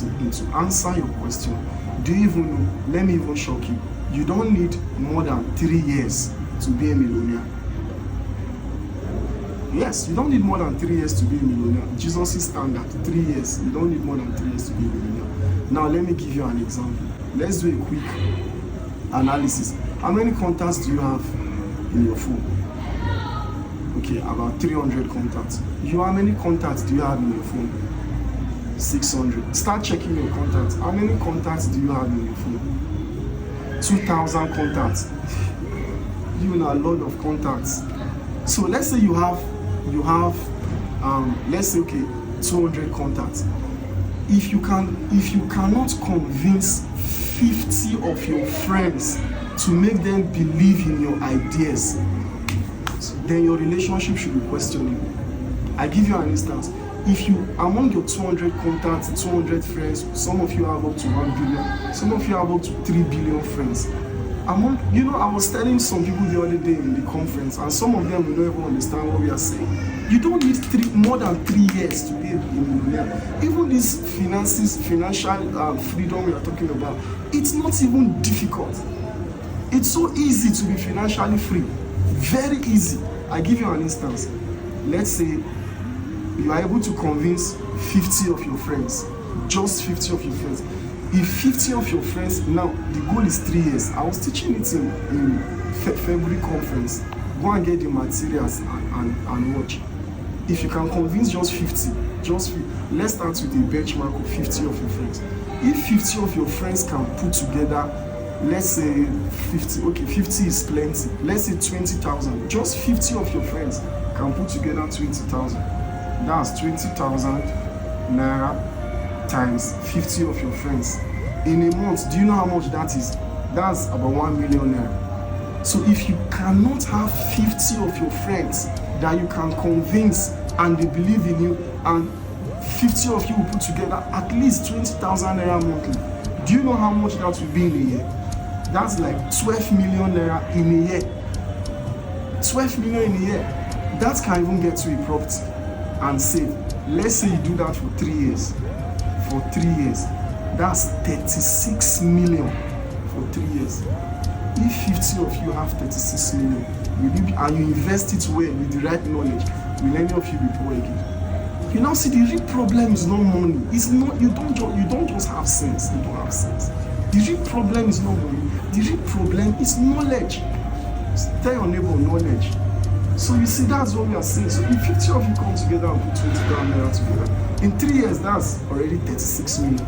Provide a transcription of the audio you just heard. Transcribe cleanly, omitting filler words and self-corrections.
And to answer your question, do you even know? Let me even shock you. You don't need more than 3 years to be a millionaire. Yes, you don't need more than 3 years to be a millionaire. Jesus' standard, 3 years. You don't need more than 3 years to be a millionaire. Now, let me give you an example. Let's do a quick analysis. How many contacts do you have in your phone? Okay, about 300 contacts. How many contacts do you have in your phone? 600. Start checking your contacts. How many contacts do you have in your phone? 2,000 contacts. You know, a lot of contacts. So let's say you have let's say, okay, 200 contacts. If you cannot convince 50 of your friends to make them believe in your ideas, then your relationship should be questionable. I give you an instance. If you, among your 200 contacts, 200 friends, some of you have up to 1 billion, some of you have up to 3 billion friends. I was telling some people the other day in the conference, and some of them will not even understand what we are saying. You don't need more than 3 years to be a millionaire. Even this financial freedom we are talking about, it's not even difficult. It's so easy to be financially free. Very easy. I give you an instance. Let's say you are able to convince 50 of your friends, just 50 of your friends. If 50 of your friends, now the goal is 3 years. I was teaching it in February conference. Go and get the materials and watch. If you can convince just 50, let's start with a benchmark of 50 of your friends. If 50 of your friends can put together, let's say 50, okay, 50 is plenty. Let's say 20,000. Just 50 of your friends can put together 20,000. That's 20,000 naira times 50 of your friends. In a month, do you know how much that is? That's about 1 million naira. So if you cannot have 50 of your friends that you can convince and they believe in you, and 50 of you will put together at least 20,000 naira monthly, do you know how much that will be in a year? That's like 12 million naira in a year. 12 million in a year. That can even get you a property and save. Let's say you do that for 3 years. For 3 years, that's 36 million for 3 years. If 50 of you have 36 million, and you invest it well with the right knowledge, will any of you be poor again? You now see, the real problem is not money. It's not, you don't just have sense. You don't have sense. The real problem is not money. The real problem is knowledge. Tell your neighbor knowledge. So you see, that's what we are saying. So if 50 of you come together and put 20,000 naira together, in 3 years, that's already 36 million.